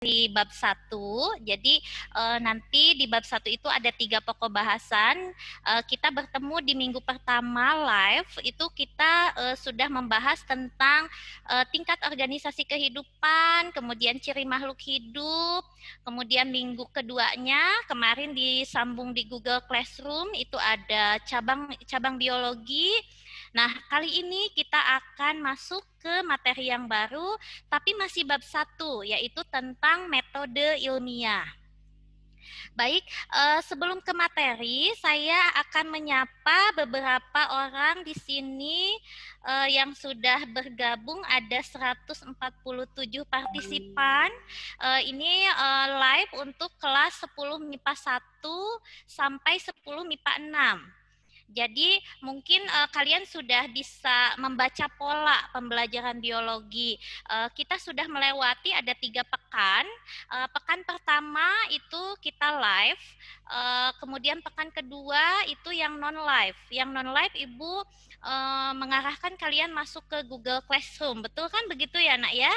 di bab 1. Jadi nanti di bab 1 itu ada 3 pokok bahasan. Kita bertemu di minggu pertama live, itu kita sudah membahas tentang tingkat organisasi kehidupan, kemudian ciri makhluk hidup. Kemudian minggu keduanya kemarin disambung di Google Classroom, itu ada cabang biologi. Nah, kali ini kita akan masuk ke materi yang baru, tapi masih bab 1, yaitu tentang metode ilmiah. Baik, sebelum ke materi, saya akan menyapa beberapa orang di sini yang sudah bergabung, ada 147 partisipan. Ini live untuk kelas 10 MIPA 1 sampai 10 MIPA 6. Jadi mungkin kalian sudah bisa membaca pola pembelajaran biologi. Kita sudah melewati ada 3 pekan. Pekan pertama itu kita live, kemudian pekan kedua itu yang non live. Yang non live Ibu mengarahkan kalian masuk ke Google Classroom, betul kan begitu ya Nak ya?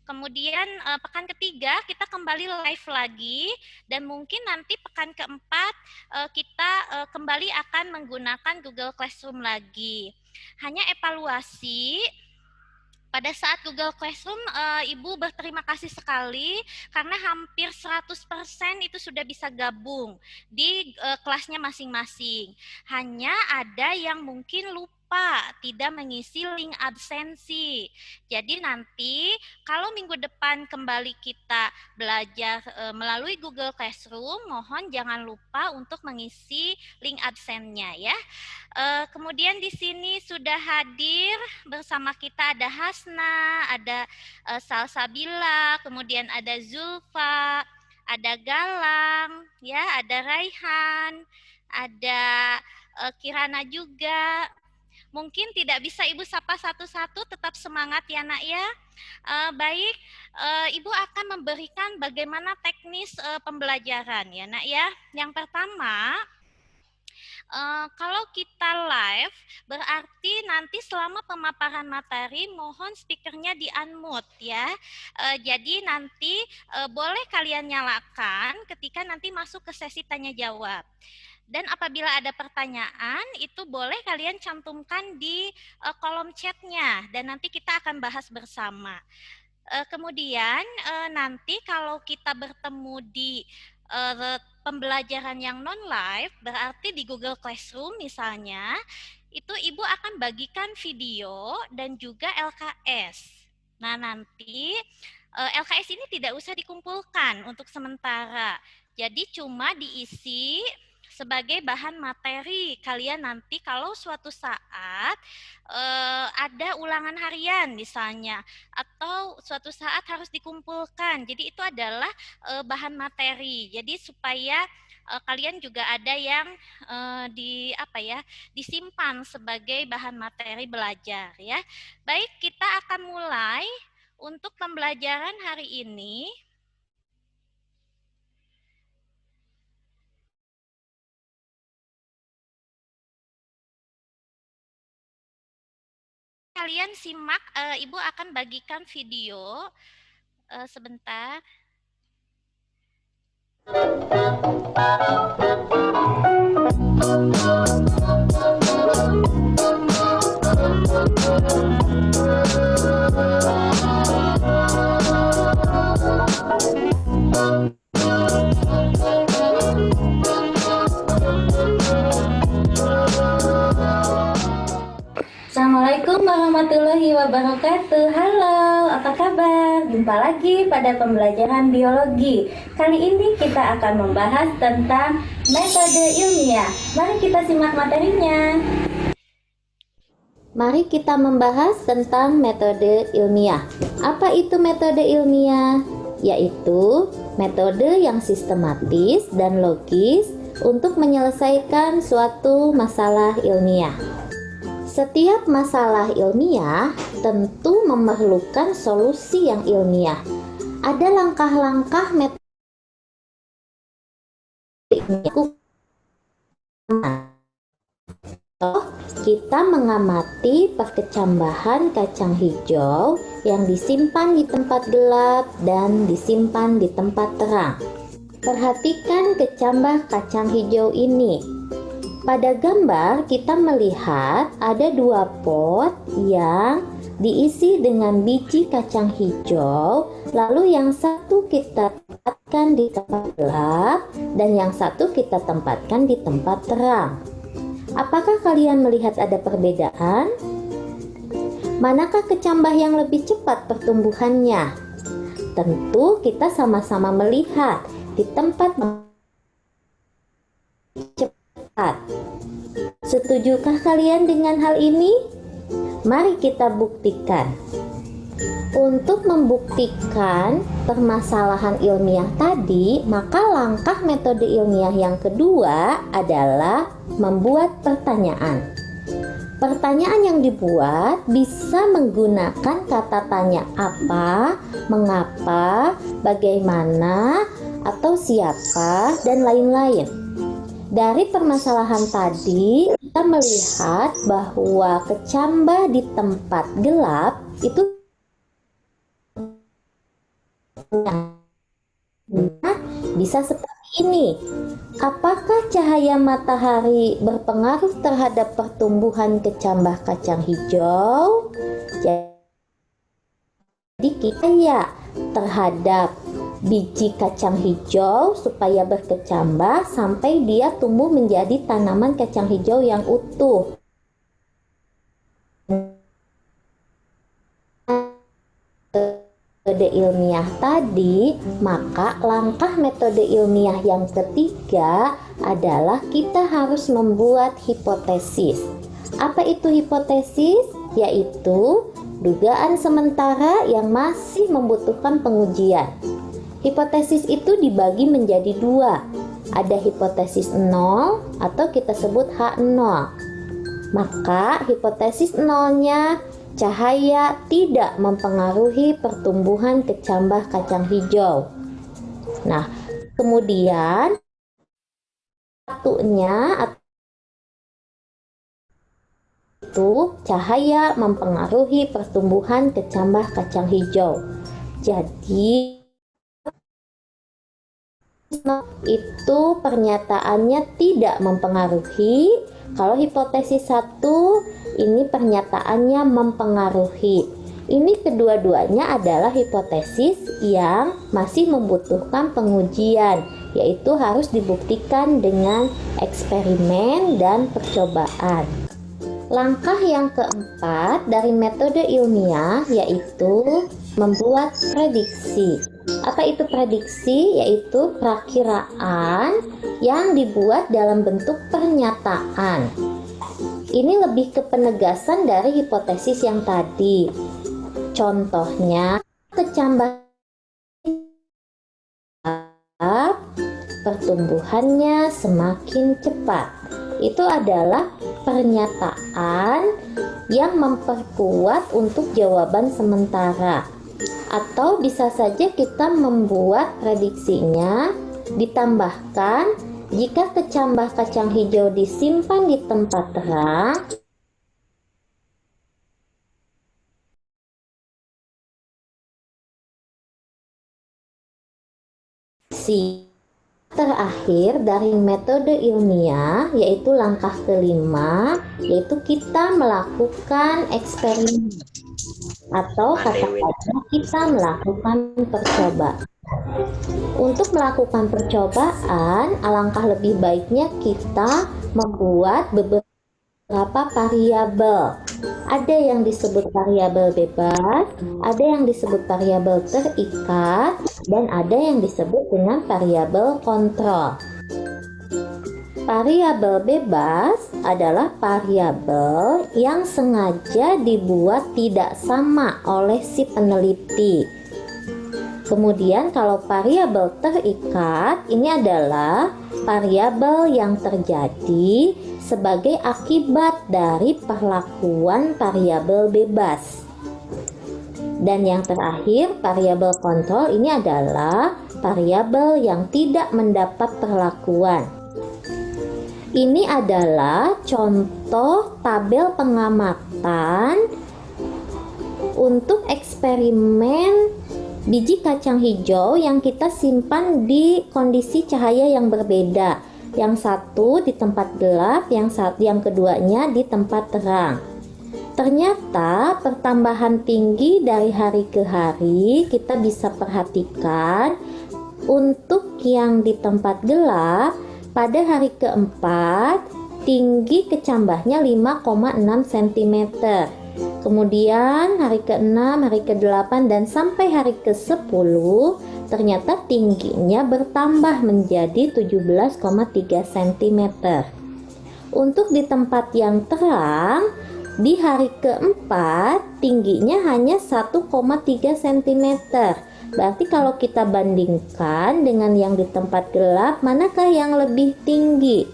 Kemudian pekan ketiga kita kembali live lagi, dan mungkin nanti pekan keempat kita kembali akan menggunakan Google Classroom lagi. Hanya evaluasi, pada saat Google Classroom Ibu berterima kasih sekali karena hampir 100% itu sudah bisa gabung di kelasnya masing-masing. Hanya ada yang mungkin lupa tidak mengisi link absensi. Jadi nanti kalau minggu depan kembali kita belajar melalui Google Classroom, mohon jangan lupa untuk mengisi link absennya ya. Kemudian di sini sudah hadir bersama kita ada Hasna, ada Salsabila, kemudian ada Zulfa, ada Galang, ya, ada Raihan, ada Kirana juga. Mungkin tidak bisa Ibu sapa satu-satu, tetap semangat ya Nak ya. Baik, Ibu akan memberikan bagaimana teknis pembelajaran ya Nak ya. Yang pertama, kalau kita live, berarti nanti selama pemaparan materi mohon speakernya di unmute ya. Jadi nanti boleh kalian nyalakan ketika nanti masuk ke sesi tanya jawab. Dan apabila ada pertanyaan, itu boleh kalian cantumkan di kolom chatnya, dan nanti kita akan bahas bersama. Kemudian nanti kalau kita bertemu di pembelajaran yang non live, berarti di Google Classroom misalnya, itu Ibu akan bagikan video dan juga LKS. Nah, nanti LKS ini tidak usah dikumpulkan untuk sementara. Jadi cuma diisi sebagai bahan materi kalian nanti kalau suatu saat ada ulangan harian misalnya, atau suatu saat harus dikumpulkan. Jadi itu adalah bahan materi. Jadi supaya kalian juga ada yang disimpan sebagai bahan materi belajar ya. Baik, kita akan mulai untuk pembelajaran hari ini. Kalian simak, Ibu akan bagikan video sebentar. Assalamualaikum warahmatullahi wabarakatuh. Halo, apa kabar? Jumpa lagi pada pembelajaran biologi. Kali ini kita akan membahas tentang metode ilmiah. Mari kita simak materinya. Mari kita membahas tentang metode ilmiah. Apa itu metode ilmiah? Yaitu metode yang sistematis dan logis untuk menyelesaikan suatu masalah ilmiah. Setiap masalah ilmiah tentu memerlukan solusi yang ilmiah. Ada langkah-langkah metode ilmiah. Kita mengamati perkecambahan kacang hijau yang disimpan di tempat gelap dan disimpan di tempat terang. Perhatikan kecambah kacang hijau ini. Pada gambar kita melihat ada dua pot yang diisi dengan biji kacang hijau, lalu yang satu kita tempatkan di tempat gelap dan yang satu kita tempatkan di tempat terang. Apakah kalian melihat ada perbedaan? Manakah kecambah yang lebih cepat pertumbuhannya? Tentu kita sama-sama melihat di tempat cepat. Setujukah kalian dengan hal ini? Mari kita buktikan. Untuk membuktikan permasalahan ilmiah tadi, maka langkah metode ilmiah yang kedua adalah membuat pertanyaan. Pertanyaan yang dibuat bisa menggunakan kata tanya apa, mengapa, bagaimana, atau siapa, dan lain-lain. Dari permasalahan tadi, kita melihat bahwa kecambah di tempat gelap itu bisa seperti ini. Apakah cahaya matahari berpengaruh terhadap pertumbuhan kecambah kacang hijau? Jadi kita ya terhadap biji kacang hijau supaya berkecambah sampai dia tumbuh menjadi tanaman kacang hijau yang utuh. Metode ilmiah tadi, maka langkah metode ilmiah yang ketiga adalah kita harus membuat hipotesis. Apa itu hipotesis? Yaitu dugaan sementara yang masih membutuhkan pengujian. Hipotesis itu dibagi menjadi dua. Ada hipotesis 0 atau kita sebut H0. Maka hipotesis 0-nya, cahaya tidak mempengaruhi pertumbuhan kecambah kacang hijau. Nah, kemudian satunya itu cahaya mempengaruhi pertumbuhan kecambah kacang hijau. Jadi itu pernyataannya tidak mempengaruhi. Kalau hipotesis 1 ini pernyataannya mempengaruhi. Ini kedua-duanya adalah hipotesis yang masih membutuhkan pengujian, yaitu harus dibuktikan dengan eksperimen dan percobaan. Langkah yang keempat dari metode ilmiah yaitu membuat prediksi. Apa itu prediksi? Yaitu perakiraan yang dibuat dalam bentuk pernyataan. Ini lebih ke penegasan dari hipotesis yang tadi. Contohnya, kecambah pertumbuhannya semakin cepat. Itu adalah pernyataan yang memperkuat untuk jawaban sementara. Atau bisa saja kita membuat prediksinya, ditambahkan jika kecambah kacang hijau disimpan di tempat terang, terakhir dari metode ilmiah yaitu langkah kelima, yaitu kita melakukan eksperimen atau kata-kata kita melakukan percobaan. Untuk melakukan percobaan, alangkah lebih baiknya kita membuat beberapa variabel. Ada yang disebut variabel bebas, ada yang disebut variabel terikat, dan ada yang disebut dengan variabel kontrol. Variabel bebas adalah variabel yang sengaja dibuat tidak sama oleh si peneliti. Kemudian kalau variabel terikat, ini adalah variabel yang terjadi sebagai akibat dari perlakuan variabel bebas. Dan yang terakhir, variabel kontrol ini adalah variabel yang tidak mendapat perlakuan. Ini adalah contoh tabel pengamatan untuk eksperimen biji kacang hijau yang kita simpan di kondisi cahaya yang berbeda. Yang satu di tempat gelap, yang keduanya di tempat terang. Ternyata pertambahan tinggi dari hari ke hari kita bisa perhatikan untuk yang di tempat gelap. Pada hari keempat, tinggi kecambahnya 5,6 cm. Kemudian hari ke-6, hari ke-8, dan sampai hari ke-10, ternyata tingginya bertambah menjadi 17,3 cm. Untuk di tempat yang terang, di hari keempat, tingginya hanya 1,3 cm. Berarti kalau kita bandingkan dengan yang di tempat gelap, manakah yang lebih tinggi?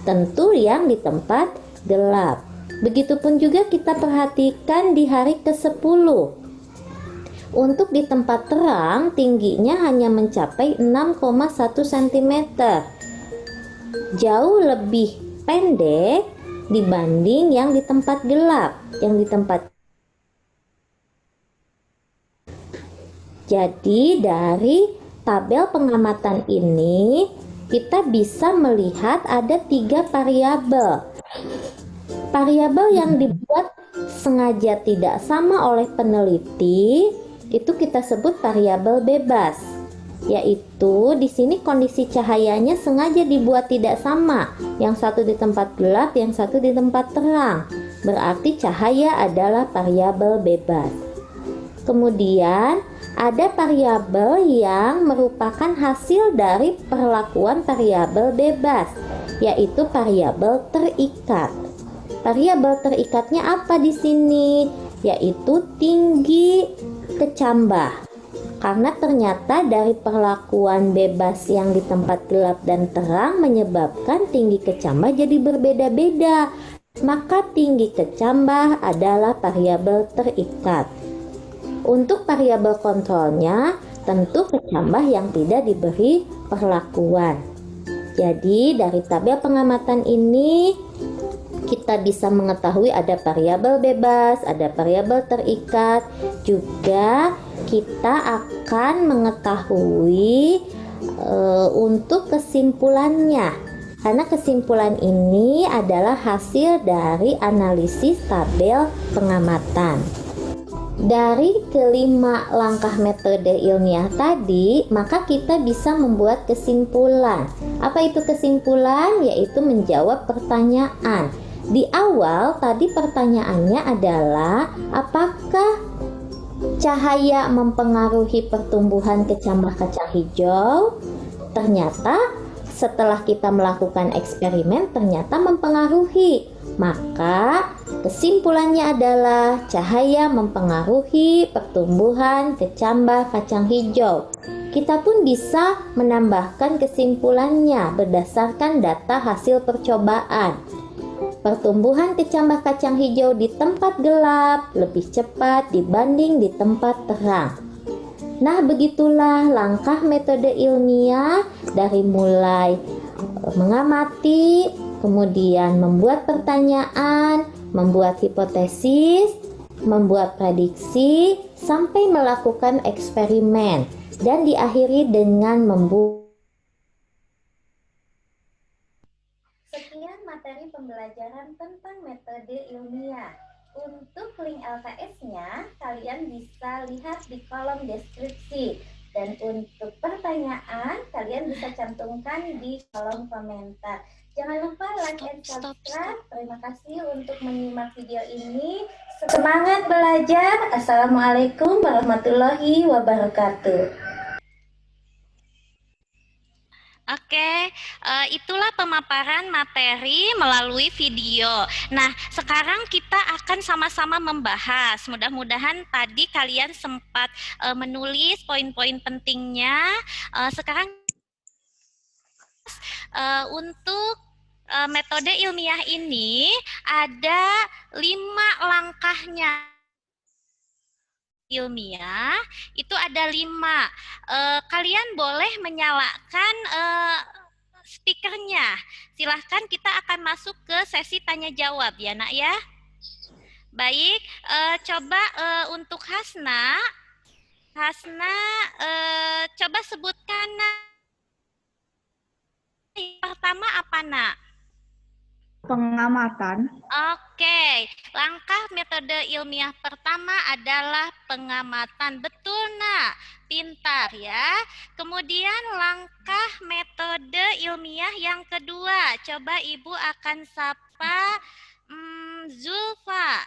Tentu yang di tempat gelap. Begitupun juga kita perhatikan di hari ke-10. Untuk di tempat terang, tingginya hanya mencapai 6,1 cm. Jauh lebih pendek dibanding yang di tempat gelap. Jadi dari tabel pengamatan ini kita bisa melihat ada 3 variabel. Variabel yang dibuat sengaja tidak sama oleh peneliti itu kita sebut variabel bebas. Yaitu di sini kondisi cahayanya sengaja dibuat tidak sama. Yang satu di tempat gelap, yang satu di tempat terang. Berarti cahaya adalah variabel bebas. Kemudian ada variabel yang merupakan hasil dari perlakuan variabel bebas, yaitu variabel terikat. Variabel terikatnya apa di sini? Yaitu tinggi kecambah. Karena ternyata dari perlakuan bebas yang di tempat gelap dan terang menyebabkan tinggi kecambah jadi berbeda-beda. Maka tinggi kecambah adalah variabel terikat. Untuk variabel kontrolnya, tentu kecambah yang tidak diberi perlakuan. Jadi dari tabel pengamatan ini kita bisa mengetahui ada variabel bebas, ada variabel terikat. Juga kita akan mengetahui untuk kesimpulannya. Karena kesimpulan ini adalah hasil dari analisis tabel pengamatan. Dari kelima langkah metode ilmiah tadi, maka kita bisa membuat kesimpulan. Apa itu kesimpulan? Yaitu menjawab pertanyaan. Di awal tadi pertanyaannya adalah apakah cahaya mempengaruhi pertumbuhan kecambah kacang hijau? Ternyata setelah kita melakukan eksperimen ternyata mempengaruhi. Maka kesimpulannya adalah cahaya mempengaruhi pertumbuhan kecambah kacang hijau. Kita pun bisa menambahkan kesimpulannya berdasarkan data hasil percobaan. Pertumbuhan kecambah kacang hijau di tempat gelap lebih cepat dibanding di tempat terang. Nah, begitulah langkah metode ilmiah dari mulai mengamati, kemudian membuat pertanyaan, membuat hipotesis, membuat prediksi, sampai melakukan eksperimen, dan diakhiri dengan membuat. Sekian materi pembelajaran tentang metode ilmiah. Untuk link LKS-nya, kalian bisa lihat di kolom deskripsi. Dan untuk pertanyaan, kalian bisa cantumkan di kolom komentar. Jangan lupa like and subscribe. Terima kasih untuk menyimak video ini. Semangat belajar. Assalamualaikum warahmatullahi wabarakatuh. Oke, itulah pemaparan materi melalui video. Nah, sekarang kita akan sama-sama membahas. Mudah-mudahan tadi kalian sempat menulis poin-poin pentingnya. Sekarang untuk metode ilmiah ini ada 5 langkahnya. Ilmiah itu ada 5. Kalian boleh menyalakan speakernya. Silahkan kita akan masuk ke sesi tanya jawab ya nak ya. Baik, coba untuk Hasna coba sebutkan pertama apa nak? Pengamatan. Oke, langkah metode ilmiah pertama adalah pengamatan. Betul nak, pintar ya. Kemudian langkah metode ilmiah yang kedua, coba ibu akan sapa Zulfa.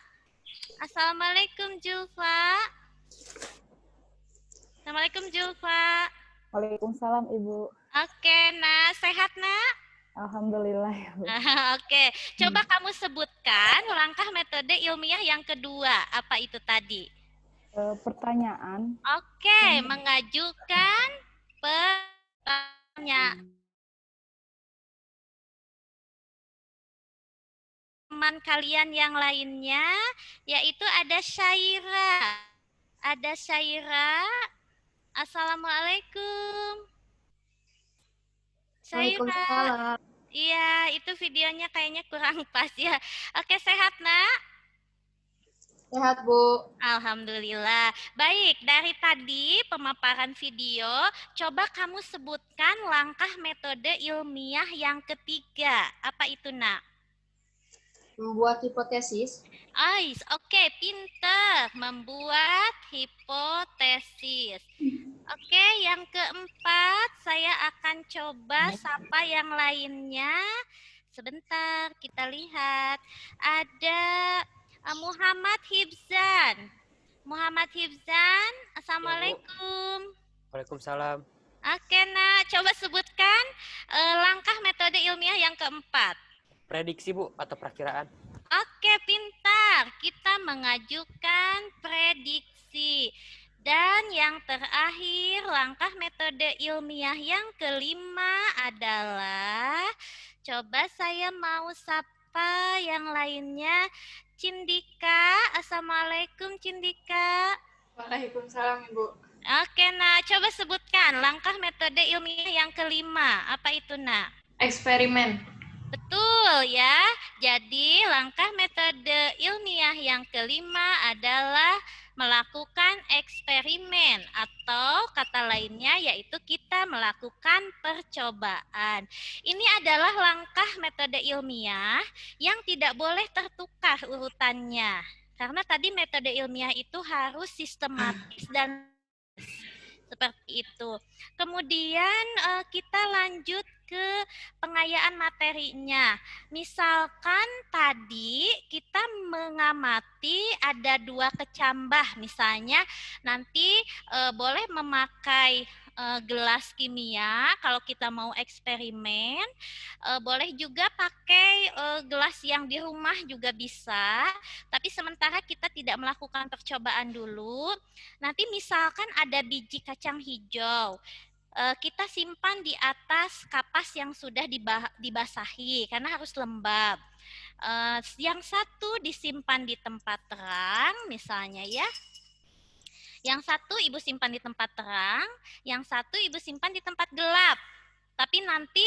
Assalamualaikum Zulfa. Assalamualaikum Zulfa. Waalaikumsalam Ibu. Oke, nah sehat nak? Alhamdulillah Ibu. Oke, coba kamu sebutkan langkah metode ilmiah yang kedua. Apa itu tadi? Pertanyaan. Oke, mengajukan pertanyaan. Teman kalian yang lainnya, yaitu ada Syaira. Ada Syaira. Assalamualaikum. Syaira. Iya, itu videonya kayaknya kurang pas ya. Oke, sehat nak? Sehat Bu. Alhamdulillah. Baik, dari tadi pemaparan video, coba kamu sebutkan langkah metode ilmiah yang ketiga. Apa itu nak? Membuat hipotesis. Oke, pinter. Membuat hipotesis. Oke, yang keempat, saya akan coba sapa yang lainnya. Sebentar, kita lihat. Ada Muhammad Hibzan. Muhammad Hibzan, Assalamualaikum. Waalaikumsalam. Oke, nak, coba sebutkan langkah metode ilmiah yang keempat. Prediksi Bu atau perakiraan? Oke, pintar. Kita mengajukan prediksi. Dan yang terakhir, langkah metode ilmiah yang kelima adalah, coba saya mau sapa yang lainnya. Cindika, Assalamualaikum Cindika. Waalaikumsalam Ibu. Oke, nak, coba sebutkan langkah metode ilmiah yang kelima. Apa itu, nak? Eksperimen. Betul ya. Jadi langkah metode ilmiah yang kelima adalah melakukan eksperimen atau kata lainnya yaitu kita melakukan percobaan. Ini adalah langkah metode ilmiah yang tidak boleh tertukar urutannya. Karena tadi metode ilmiah itu harus sistematis dan seperti itu. Kemudian kita lanjut ke pengayaan materinya. Misalkan tadi kita mengamati ada 2 kecambah, misalnya nanti boleh memakai gelas kimia kalau kita mau eksperimen. Boleh juga pakai gelas yang di rumah juga bisa. Tapi sementara kita tidak melakukan percobaan dulu. Nanti misalkan ada biji kacang hijau. Kita simpan di atas kapas yang sudah dibasahi karena harus lembab. Yang satu disimpan di tempat terang misalnya ya. Yang satu ibu simpan di tempat terang, yang satu ibu simpan di tempat gelap. Tapi nanti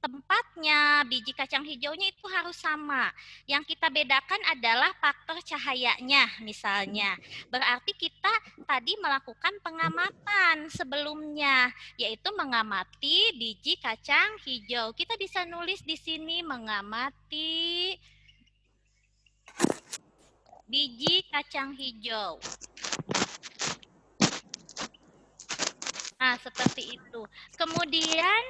tempatnya biji kacang hijaunya itu harus sama. Yang kita bedakan adalah faktor cahayanya misalnya. Berarti kita tadi melakukan pengamatan sebelumnya, yaitu mengamati biji kacang hijau. Kita bisa nulis di sini mengamati biji kacang hijau. Nah, seperti itu. Kemudian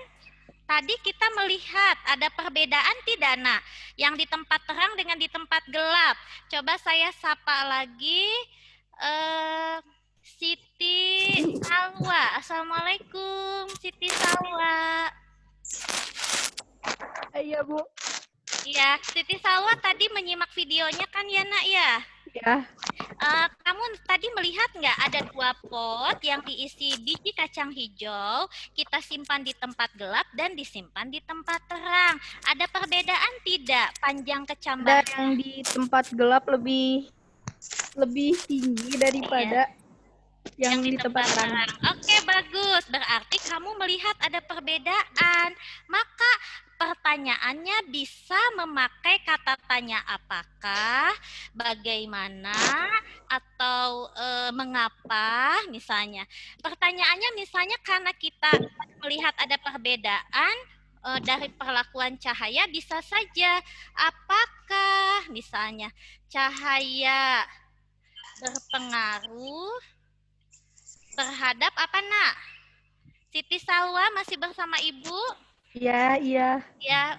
tadi kita melihat ada perbedaan tidak, Nak? Yang di tempat terang dengan di tempat gelap. Coba saya sapa lagi. Siti Salwa. Assalamualaikum, Siti Salwa. Iya, Bu. Iya, Siti Salwa tadi menyimak videonya kan ya, Nak ya? Ya. Kamu tadi melihat nggak ada 2 pot yang diisi biji kacang hijau, kita simpan di tempat gelap dan disimpan di tempat terang. Ada perbedaan tidak panjang kecambah? Ada yang di tempat gelap lebih tinggi daripada yang di tempat terang. Oke, bagus. Berarti kamu melihat ada perbedaan. Maka pertanyaannya bisa memakai kata tanya apakah, bagaimana, atau mengapa misalnya. Pertanyaannya misalnya karena kita melihat ada perbedaan dari perlakuan cahaya bisa saja apakah misalnya cahaya berpengaruh terhadap apa nak? Siti Salwa masih bersama Ibu? Iya, iya. Ya,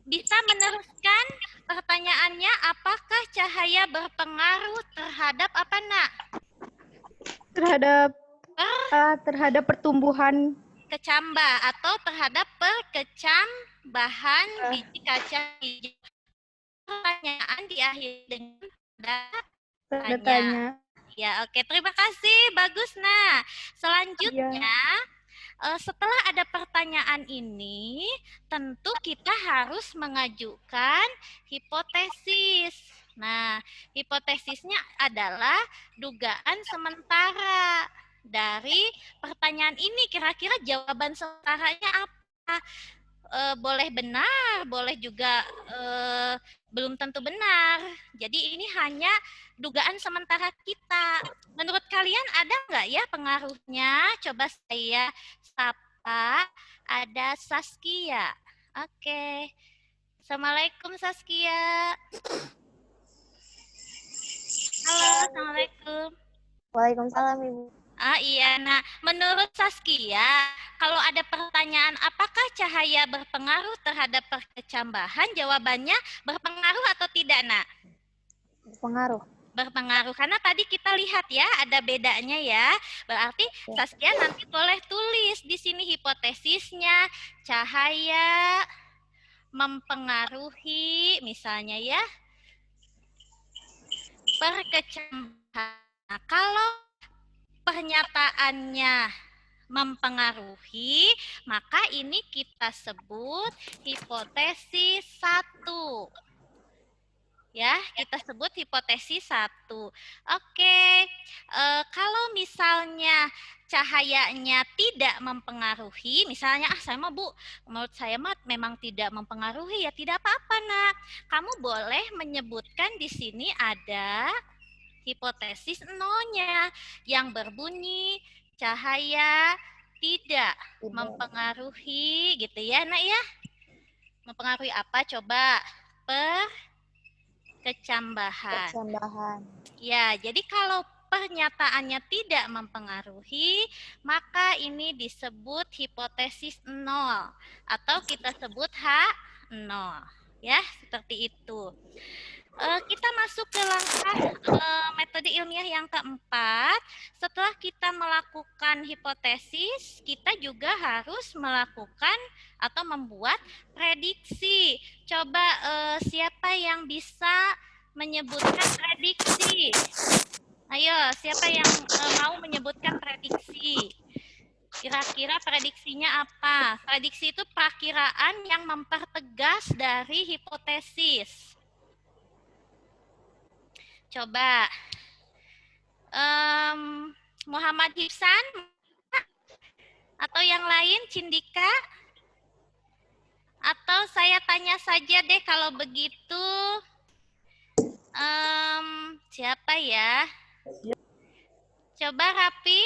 bisa meneruskan pertanyaannya, apakah cahaya berpengaruh terhadap apa nak? Terhadap pertumbuhan Kecambah atau terhadap perkecambahan biji kaca hijau. Pertanyaan diakhiri dengan tanda tanya. Ya, oke. Terima kasih. Bagus, nah. Selanjutnya, setelah ada pertanyaan ini, tentu kita harus mengajukan hipotesis. Nah, hipotesisnya adalah dugaan sementara dari pertanyaan ini. Kira-kira jawaban sementaranya apa? Boleh benar, boleh juga belum tentu benar. Jadi ini hanya dugaan sementara kita. Menurut kalian ada nggak ya pengaruhnya? Coba saya sapa. Ada Saskia. Oke. Assalamualaikum Saskia. Halo, Assalamualaikum. Waalaikumsalam Ibu. Iya, nah menurut Saskia, kalau ada pertanyaan apakah cahaya berpengaruh terhadap perkecambahan, jawabannya berpengaruh atau tidak, nak? Berpengaruh. Berpengaruh, karena tadi kita lihat ya, ada bedanya ya. Berarti Saskia nanti boleh tulis di sini hipotesisnya, cahaya mempengaruhi, misalnya ya, perkecambahan. Nah, kalau pernyataannya mempengaruhi, maka ini kita sebut hipotesis 1. Ya, kita sebut hipotesis 1. Oke, kalau misalnya cahayanya tidak mempengaruhi, misalnya saya mah Bu, menurut saya mah memang tidak mempengaruhi, ya tidak apa-apa nak. Kamu boleh menyebutkan di sini ada hipotesis 0-nya yang berbunyi cahaya tidak mempengaruhi gitu ya nak ya. Mempengaruhi apa coba? Perkecambahan. Ya, jadi kalau pernyataannya tidak mempengaruhi, maka ini disebut hipotesis 0 atau kita sebut H0 ya, seperti itu. Kita masuk ke langkah metode ilmiah yang keempat. Setelah kita melakukan hipotesis, kita juga harus melakukan atau membuat prediksi. Coba siapa yang bisa menyebutkan prediksi? Ayo, siapa yang mau menyebutkan prediksi? Kira-kira prediksinya apa? Prediksi itu perakiraan yang mempertegas dari hipotesis. Coba Muhammad Hifsan atau yang lain, Cindika, atau saya tanya saja deh kalau begitu, siapa ya? Coba Rapi.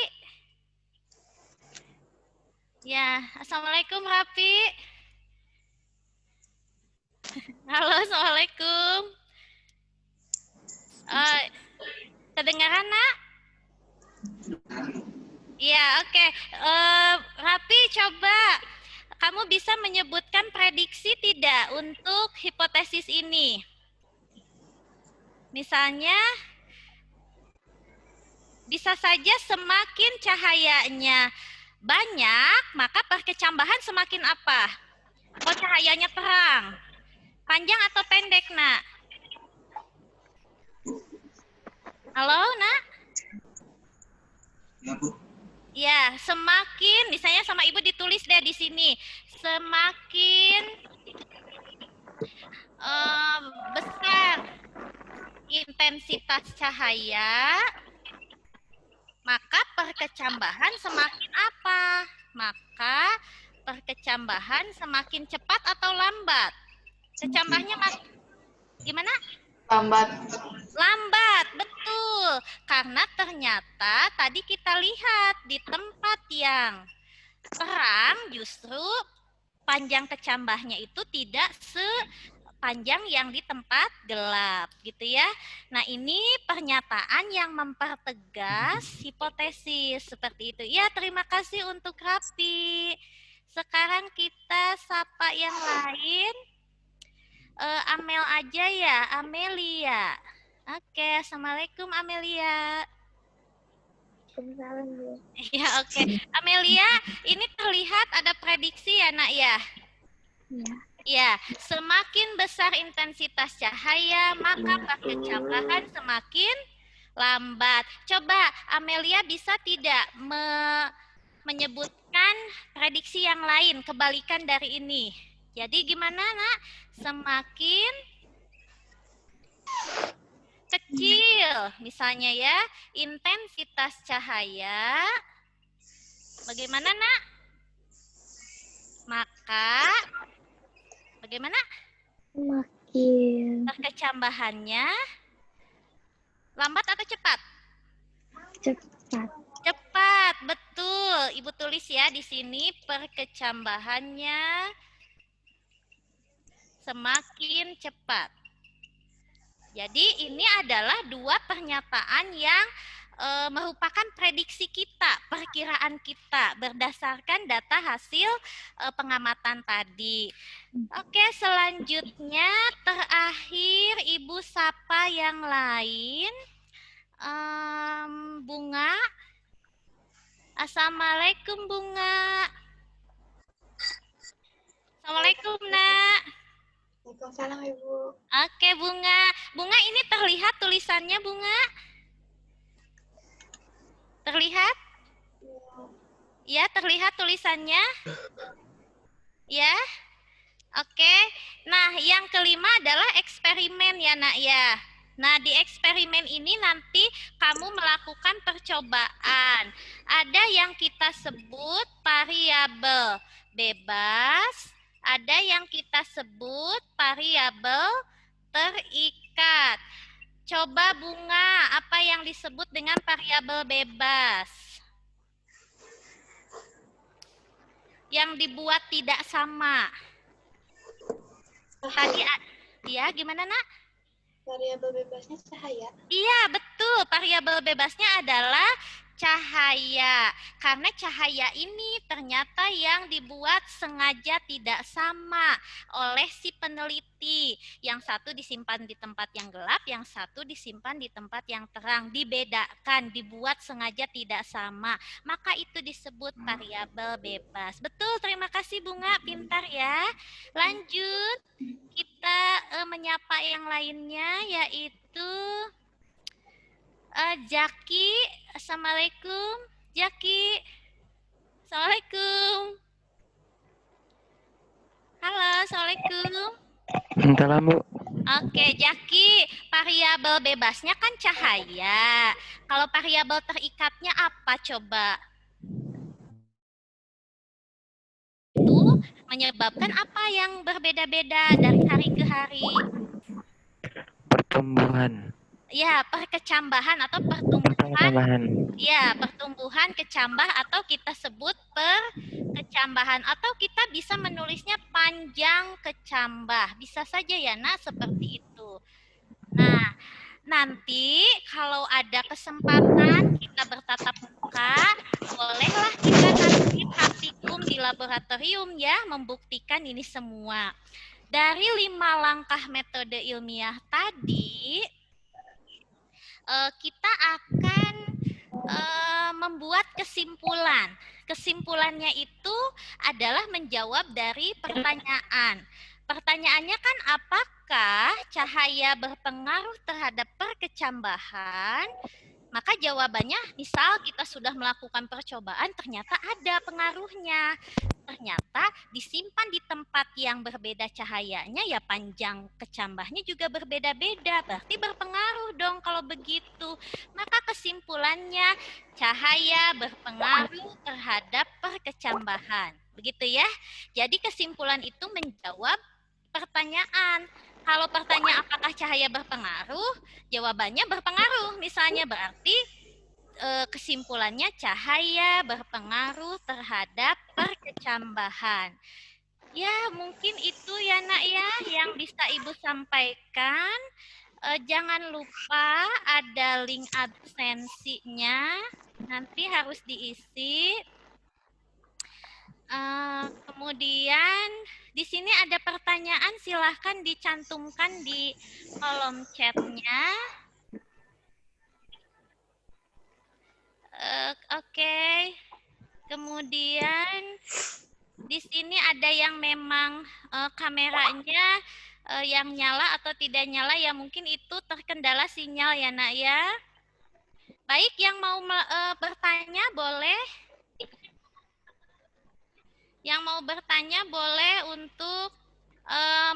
Ya, Assalamualaikum Rapi. Halo, Assalamualaikum. Kedengaran nak? Ya, oke. Rapi, coba kamu bisa menyebutkan prediksi tidak untuk hipotesis ini? Misalnya, bisa saja semakin cahayanya banyak, maka perkecambahan semakin apa? Oh, cahayanya terang. Panjang atau pendek, nak? Halo, nak? Ya, Bu. Ya, semakin, misalnya sama Ibu ditulis deh di sini, semakin besar intensitas cahaya, maka perkecambahan semakin apa? Maka perkecambahan semakin cepat atau lambat? Kecambahnya gimana? Lambat. Lambat, betul. Karena ternyata tadi kita lihat di tempat yang terang justru panjang kecambahnya itu tidak sepanjang yang di tempat gelap, gitu ya. Nah, ini pernyataan yang mempertegas hipotesis seperti itu. Ya, terima kasih untuk Rapi. Sekarang kita sapa yang lain. Amel aja ya, Amelia. Oke, Assalamualaikum Amelia. Waalaikumsalam, Bu. Ya, oke. Amelia, ini terlihat ada prediksi ya, Nak ya? Iya. Ya, semakin besar intensitas cahaya, maka perkecambahan semakin lambat. Coba Amelia bisa tidak menyebutkan prediksi yang lain, kebalikan dari ini. Jadi gimana, Nak? Semakin kecil, misalnya ya, intensitas cahaya. Bagaimana, Nak? Maka bagaimana? Makin Perkecambahannya lambat atau cepat? cepat. Cepat, betul. Ibu tulis ya di sini perkecambahannya semakin cepat. Jadi ini adalah dua pernyataan yang merupakan prediksi kita, perkiraan kita berdasarkan data hasil pengamatan tadi. Oke, selanjutnya terakhir Ibu sapa yang lain. Bunga. Assalamualaikum Bunga. Assalamualaikum Nak. Waalaikumsalam, Ibu. Oke Bunga. Bunga ini terlihat tulisannya Bunga? Terlihat? Ya, terlihat tulisannya? Ya? Oke. Nah, yang kelima adalah eksperimen ya Nak ya. Nah, di eksperimen ini nanti kamu melakukan percobaan. Ada yang kita sebut variabel bebas, ada yang kita sebut variabel terikat. Coba Bunga, apa yang disebut dengan variabel bebas? Yang dibuat tidak sama. Tadi ya, gimana Nak? Variabel bebasnya cahaya. Iya, betul. Variabel bebasnya adalah cahaya. Karena cahaya ini ternyata yang dibuat sengaja tidak sama oleh si peneliti. Yang satu disimpan di tempat yang gelap, yang satu disimpan di tempat yang terang. Dibedakan, dibuat sengaja tidak sama. Maka itu disebut variabel bebas. Betul, terima kasih Bunga. Pintar ya. Lanjut, kita menyapa yang lainnya, yaitu Jaki. Assalamualaikum Jaki. Assalamualaikum. Halo, Assalamualaikum. Salam, Bu. Oke, Jaki, variabel bebasnya kan cahaya. Kalau variabel terikatnya apa coba? Itu menyebabkan apa yang berbeda-beda dari hari ke hari? Pertumbuhan. Ya, perkecambahan atau pertumbuhan. Pertumbuhan. Ya, pertumbuhan kecambah atau kita sebut perkecambahan. Atau kita bisa menulisnya panjang kecambah. Bisa saja ya, Nak, seperti itu. Nah, nanti kalau ada kesempatan kita bertatap muka, bolehlah kita nanti praktikum di laboratorium ya, membuktikan ini semua. Dari 5 langkah metode ilmiah tadi, kita akan membuat kesimpulan. Kesimpulannya itu adalah menjawab dari pertanyaan. Pertanyaannya kan apakah cahaya berpengaruh terhadap perkecambahan? Maka jawabannya, misal kita sudah melakukan percobaan, ternyata ada pengaruhnya. ternyata disimpan di tempat yang berbeda cahayanya, ya panjang kecambahnya juga berbeda-beda. Berarti berpengaruh dong kalau begitu. Maka kesimpulannya, cahaya berpengaruh terhadap perkecambahan. Begitu ya. Jadi kesimpulan itu menjawab pertanyaan. Kalau pertanyaan apakah cahaya berpengaruh, jawabannya berpengaruh. Misalnya berarti kesimpulannya cahaya berpengaruh terhadap perkecambahan. Ya, mungkin itu ya Nak ya yang bisa Ibu sampaikan. Jangan lupa ada link absensinya. Nanti harus diisi. Kemudian di sini ada pertanyaan, silahkan dicantumkan di kolom chatnya. Oke. Kemudian di sini ada yang memang kameranya yang nyala atau tidak nyala, ya mungkin itu terkendala sinyal ya Nak ya. Baik, yang mau bertanya boleh. Yang mau bertanya boleh untuk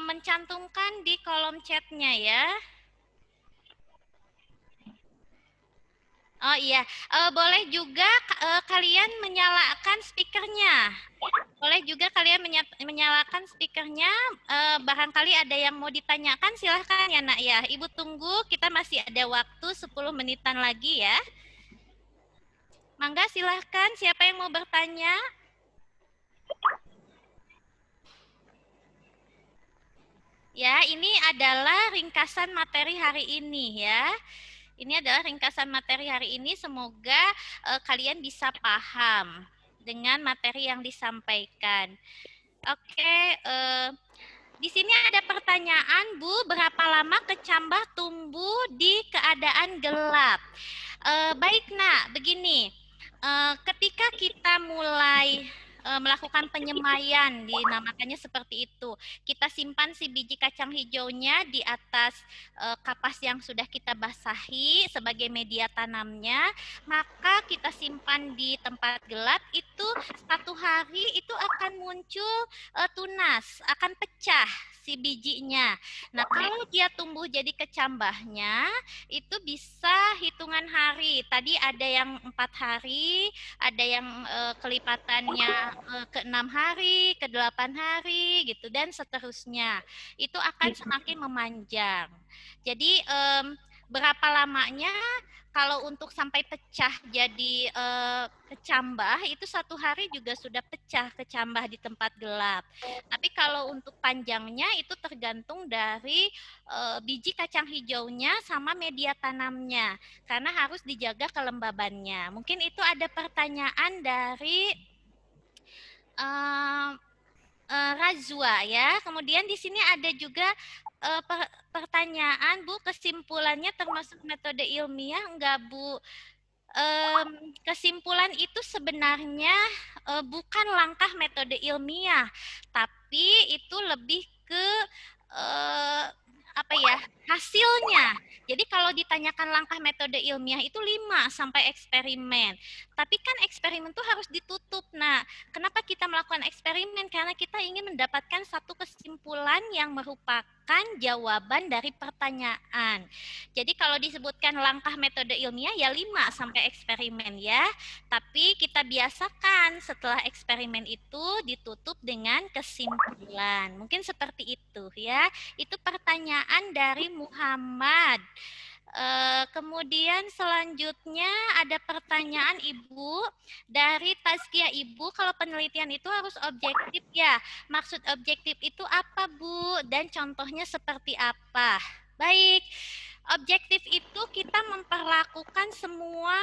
mencantumkan di kolom chatnya ya. Oh iya, boleh juga kalian menyalakan speakernya. Boleh juga kalian menyalakan speakernya. Barangkali ada yang mau ditanyakan, silahkan ya Nak ya. Ibu tunggu, kita masih ada waktu 10 menitan lagi ya. Mangga silahkan, siapa yang mau bertanya? Ya, ini adalah ringkasan materi hari ini ya. Ini adalah ringkasan materi hari ini. Semoga kalian bisa paham dengan materi yang disampaikan. Oke, di sini ada pertanyaan, Bu, berapa lama kecambah tumbuh di keadaan gelap? Baik, Nak, begini. Ketika kita mulai melakukan penyemaian, dinamakannya seperti itu. Kita simpan si biji kacang hijaunya di atas kapas yang sudah kita basahi sebagai media tanamnya, maka kita simpan di tempat gelap. Itu 1 hari itu akan muncul tunas, akan pecah si bijinya. Nah, kalau dia tumbuh jadi kecambahnya, itu bisa hitungan hari. Tadi ada yang 4 hari, ada yang kelipatannya ke 6 hari, ke 8 hari, gitu, dan seterusnya. Itu akan semakin memanjang. Jadi, berapa lamanya? Kalau untuk sampai pecah jadi kecambah, itu 1 hari juga sudah pecah kecambah di tempat gelap. Tapi kalau untuk panjangnya itu tergantung dari biji kacang hijaunya sama media tanamnya. Karena harus dijaga kelembabannya. Mungkin itu ada pertanyaan dari Razwa ya. Kemudian di sini ada juga pertanyaan, Bu, kesimpulannya termasuk metode ilmiah enggak, Bu? Kesimpulan itu sebenarnya bukan langkah metode ilmiah, tapi itu lebih ke apa ya, hasilnya. Jadi kalau ditanyakan langkah metode ilmiah itu 5 sampai eksperimen. Tapi kan eksperimen itu harus ditutup. Nah, kenapa kita melakukan eksperimen? Karena kita ingin mendapatkan satu kesimpulan yang merupakan jawaban dari pertanyaan. Jadi kalau disebutkan langkah metode ilmiah ya 5 sampai eksperimen ya. Tapi kita biasakan setelah eksperimen itu ditutup dengan kesimpulan. Mungkin seperti itu ya. Itu pertanyaan dari Muhammad. Kemudian selanjutnya ada pertanyaan Ibu dari Tazkiyah Ibu, kalau penelitian itu harus objektif ya. Maksud objektif itu apa, Bu? Dan contohnya seperti apa? Baik, objektif itu kita memperlakukan semua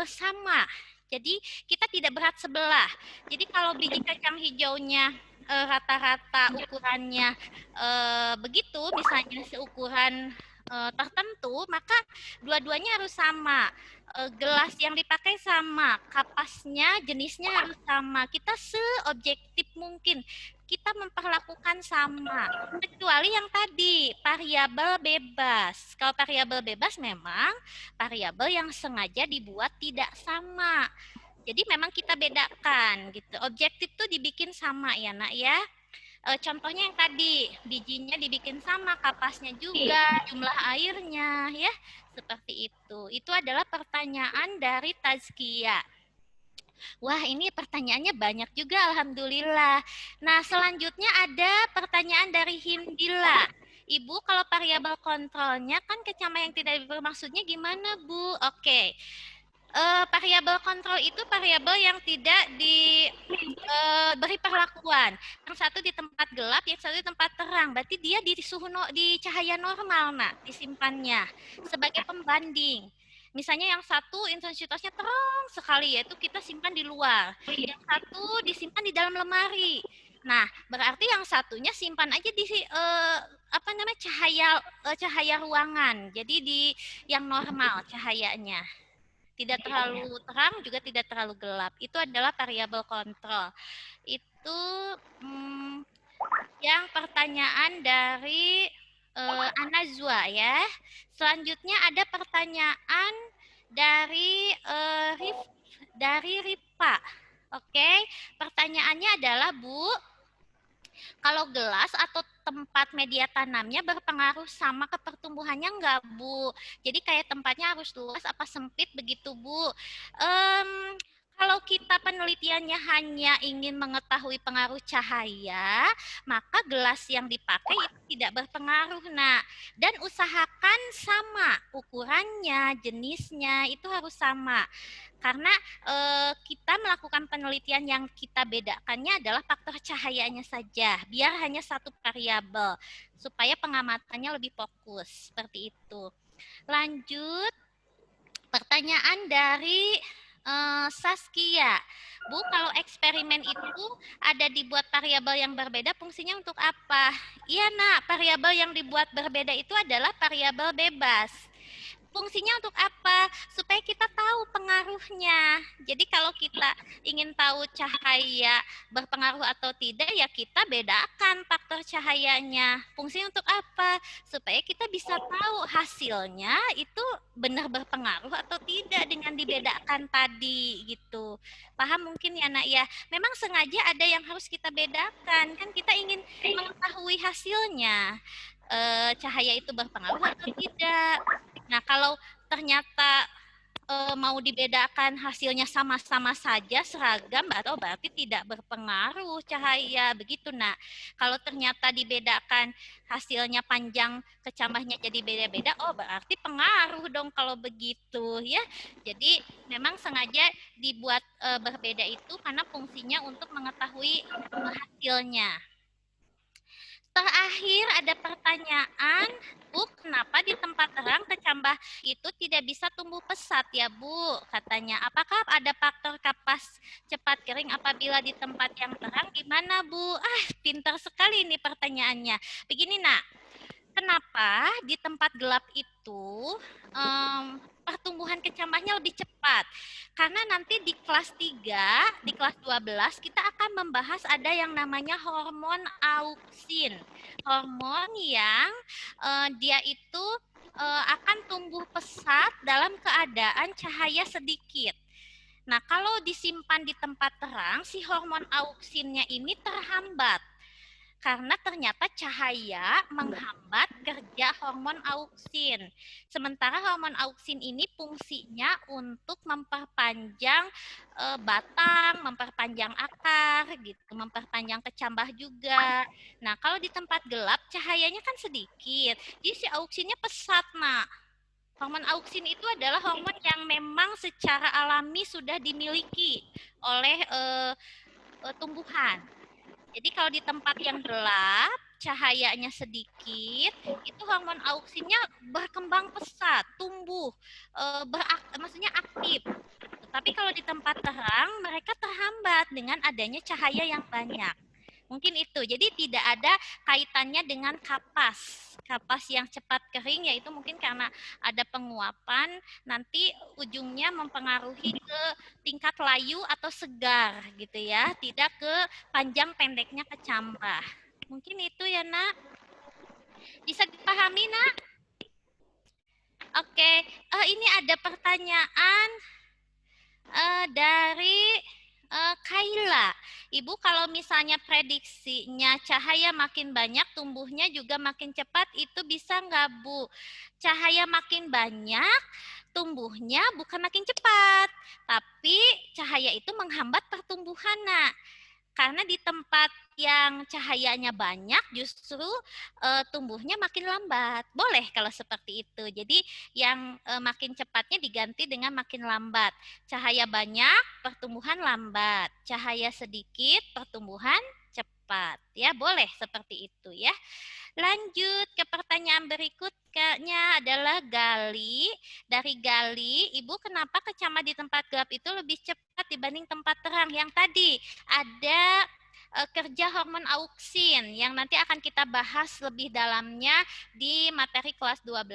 sama. Jadi kita tidak berat sebelah. Jadi kalau biji kacang hijaunya rata-rata ukurannya begitu, misalnya seukuran tertentu, maka dua-duanya harus sama. Gelas yang dipakai sama, kapasnya, jenisnya harus sama. Kita seobjektif mungkin. Kita memperlakukan sama. Kecuali yang tadi, variabel bebas. Kalau variabel bebas memang variabel yang sengaja dibuat tidak sama. Jadi memang kita bedakan gitu. Objektif tuh dibikin sama ya nak ya. Contohnya yang tadi, bijinya dibikin sama, kapasnya juga, jumlah airnya ya. Seperti itu. Itu adalah pertanyaan dari Tazkiyah. Wah, ini pertanyaannya banyak juga, alhamdulillah. Nah, selanjutnya ada pertanyaan dari Hindila. Ibu, kalau variabel kontrolnya kan kecaman yang tidak bermaksudnya gimana, Bu? Oke. Variabel kontrol itu variabel yang tidak diberi perlakuan. Yang satu di tempat gelap, yang satu di tempat terang. Berarti dia di di cahaya normal, nak, disimpannya sebagai pembanding. Misalnya yang satu intensitasnya terang sekali, yaitu kita simpan di luar. Yang satu disimpan di dalam lemari. Nah, berarti yang satunya simpan aja di apa namanya cahaya ruangan. Jadi di yang normal cahayanya. Tidak terlalu terang juga tidak terlalu gelap. Itu adalah variabel kontrol. Itu yang pertanyaan dari Anazwa ya. Selanjutnya ada pertanyaan dari Ripa. Oke, pertanyaannya adalah Bu, kalau gelas atau tempat media tanamnya berpengaruh sama ke pertumbuhannya enggak, Bu? Jadi kayak tempatnya harus luas apa sempit begitu, Bu? Kalau kita penelitiannya hanya ingin mengetahui pengaruh cahaya, maka gelas yang dipakai itu tidak berpengaruh, nak. Dan usahakan sama ukurannya, jenisnya itu harus sama. Karena kita melakukan penelitian yang kita bedakannya adalah faktor cahayanya saja, biar hanya satu variabel supaya pengamatannya lebih fokus seperti itu. Lanjut, pertanyaan dari Saskia. Bu, kalau eksperimen itu ada dibuat variabel yang berbeda, fungsinya untuk apa? Iya, nak, variabel yang dibuat berbeda itu adalah variabel bebas. Fungsinya untuk apa? Supaya kita tahu pengaruhnya. Jadi kalau kita ingin tahu cahaya berpengaruh atau tidak, ya kita bedakan faktor cahayanya. Fungsinya untuk apa? Supaya kita bisa tahu hasilnya itu benar berpengaruh atau tidak dengan dibedakan tadi gitu. Paham mungkin ya, nak ya? Memang sengaja ada yang harus kita bedakan. Kan kita ingin mengetahui hasilnya. Cahaya itu berpengaruh atau tidak. Nah, kalau ternyata mau dibedakan hasilnya sama-sama saja seragam atau berarti tidak berpengaruh cahaya begitu, nak. Kalau ternyata dibedakan hasilnya panjang kecambahnya jadi beda-beda, oh berarti pengaruh dong kalau begitu ya. Jadi memang sengaja dibuat berbeda itu karena fungsinya untuk mengetahui hasilnya. Terakhir ada pertanyaan, Bu, kenapa di tempat terang kecambah itu tidak bisa tumbuh pesat ya, Bu? Katanya, apakah ada faktor kapas cepat kering apabila di tempat yang terang? Gimana, Bu? Pintar sekali ini pertanyaannya. Begini, nak, kenapa di tempat gelap itu pertumbuhan kecambahnya lebih cepat? Karena nanti di kelas 3, di kelas 12 kita akan membahas ada yang namanya hormon auksin. Hormon yang dia itu akan tumbuh pesat dalam keadaan cahaya sedikit. Nah, kalau disimpan di tempat terang, si hormon auksinnya ini terhambat. Karena ternyata cahaya menghambat kerja hormon auksin. Sementara hormon auksin ini fungsinya untuk memperpanjang batang, memperpanjang akar, gitu, memperpanjang kecambah juga. Nah, kalau di tempat gelap cahayanya kan sedikit, jadi si auksinnya pesat, nak. Hormon auksin itu adalah hormon yang memang secara alami sudah dimiliki oleh tumbuhan. Jadi kalau di tempat yang gelap, cahayanya sedikit, itu hormon auksinnya berkembang pesat, tumbuh, maksudnya aktif. Tapi kalau di tempat terang, mereka terhambat dengan adanya cahaya yang banyak. Mungkin itu. Jadi tidak ada kaitannya dengan kapas. Kapas yang cepat kering yaitu mungkin karena ada penguapan, nanti ujungnya mempengaruhi ke tingkat layu atau segar gitu ya, tidak ke panjang pendeknya kecambah. Mungkin itu ya, nak. Bisa dipahami, nak? Oke, ini ada pertanyaan Dari Kaila. Ibu kalau misalnya prediksinya cahaya makin banyak, tumbuhnya juga makin cepat, itu bisa nggak Bu? Cahaya makin banyak, tumbuhnya bukan makin cepat, tapi cahaya itu menghambat pertumbuhan, Nak. Karena di tempat yang cahayanya banyak justru tumbuhnya makin lambat. Boleh kalau seperti itu. Jadi yang makin cepatnya diganti dengan makin lambat. Cahaya banyak, pertumbuhan lambat. Cahaya sedikit, pertumbuhan cepat. Ya, boleh seperti itu ya. Lanjut ke pertanyaan berikutnya adalah Gali. Dari Gali, Ibu kenapa kecamah di tempat gelap itu lebih cepat dibanding tempat terang? Yang tadi ada kerja hormon auksin yang nanti akan kita bahas lebih dalamnya di materi kelas 12.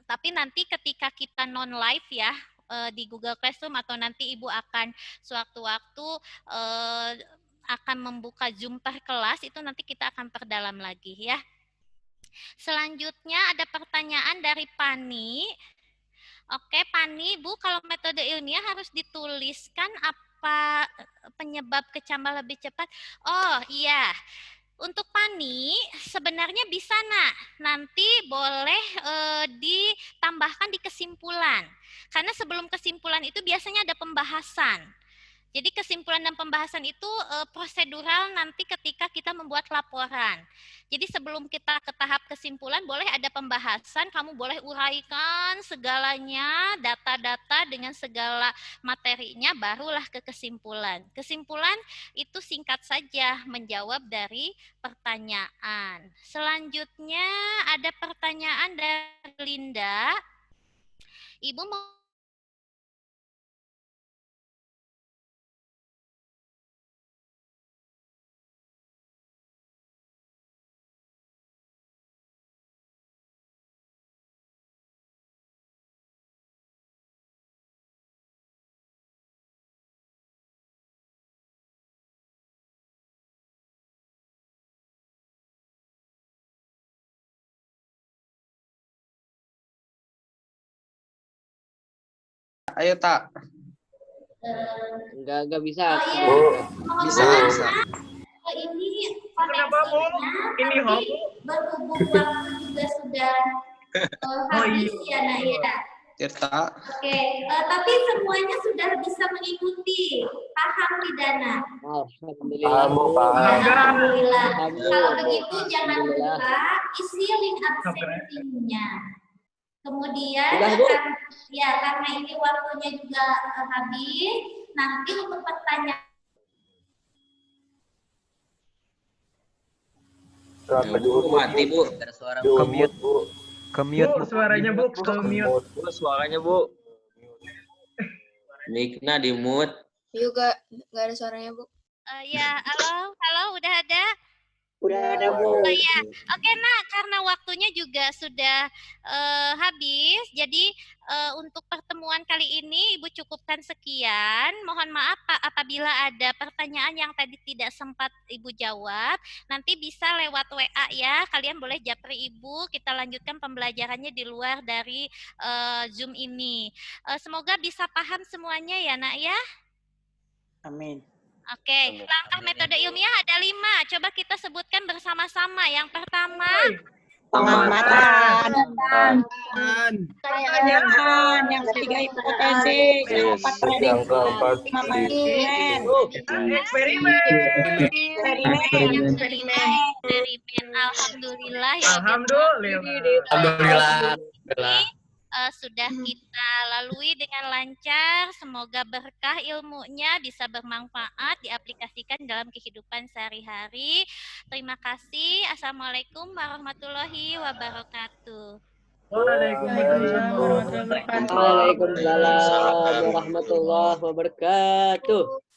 Tapi nanti ketika kita non live ya di Google Classroom atau nanti Ibu akan sewaktu-waktu akan membuka Zoom per kelas, itu nanti kita akan perdalam lagi ya. Selanjutnya ada pertanyaan dari Pani. Oke, Pani, Bu, kalau metode ilmiah harus dituliskan apa penyebab kecambah lebih cepat? Oh, iya. Untuk Pani, sebenarnya bisa, Nak. Nanti boleh ditambahkan di kesimpulan. Karena sebelum kesimpulan itu biasanya ada pembahasan. Jadi kesimpulan dan pembahasan itu prosedural nanti ketika kita membuat laporan. Jadi sebelum kita ke tahap kesimpulan boleh ada pembahasan, kamu boleh uraikan segalanya, data-data dengan segala materinya, barulah ke kesimpulan. Kesimpulan itu singkat saja menjawab dari pertanyaan. Selanjutnya ada pertanyaan dari Linda. Ibu mau Ayo tak. Enggak bisa. Bisa, bisa. Ini koneksinya, tapi berhubung waktu juga sudah habis ya, Nak ya. Tirta. Oke, tapi semuanya sudah bisa mengikuti, paham tidak, Nak? Alhamdulillah. Alhamdulillah. Kalau begitu jangan lupa isi link absensinya. Kemudian karena ini waktunya juga habis, nanti untuk pertanyaan Mati, Bu. Ada suara kemute, Bu. Kemute, Bu. Suaranya, Bu. Kemute. Bu, suaranya, Bu. Mikna di mute. Juga nggak ada suaranya, Bu. ya, halo, udah ada? Udah ada, Bu. Oh ya, oke Nak, karena waktunya juga sudah habis, jadi untuk pertemuan kali ini Ibu cukupkan sekian. Mohon maaf Pak apabila ada pertanyaan yang tadi tidak sempat Ibu jawab, nanti bisa lewat WA ya. Kalian boleh japri Ibu, kita lanjutkan pembelajarannya di luar dari Zoom ini. Semoga bisa paham semuanya ya Nak ya. Amin. Oke, langkah metode ilmiah ada 5. Coba kita sebutkan bersama-sama. Yang pertama, Pengamatan. Pertanyaan. Yang ketiga hipotesis. Yang keempat prediksi. Eksperimen. Alhamdulillah ya. Alhamdulillah. Sudah kita lalui dengan lancar. Semoga berkah ilmunya, bisa bermanfaat, diaplikasikan dalam kehidupan sehari-hari. Terima kasih. Assalamualaikum warahmatullahi wabarakatuh. Waalaikumsalam warahmatullahi wabarakatuh. Waalaikumsalam warahmatullahi wabarakatuh.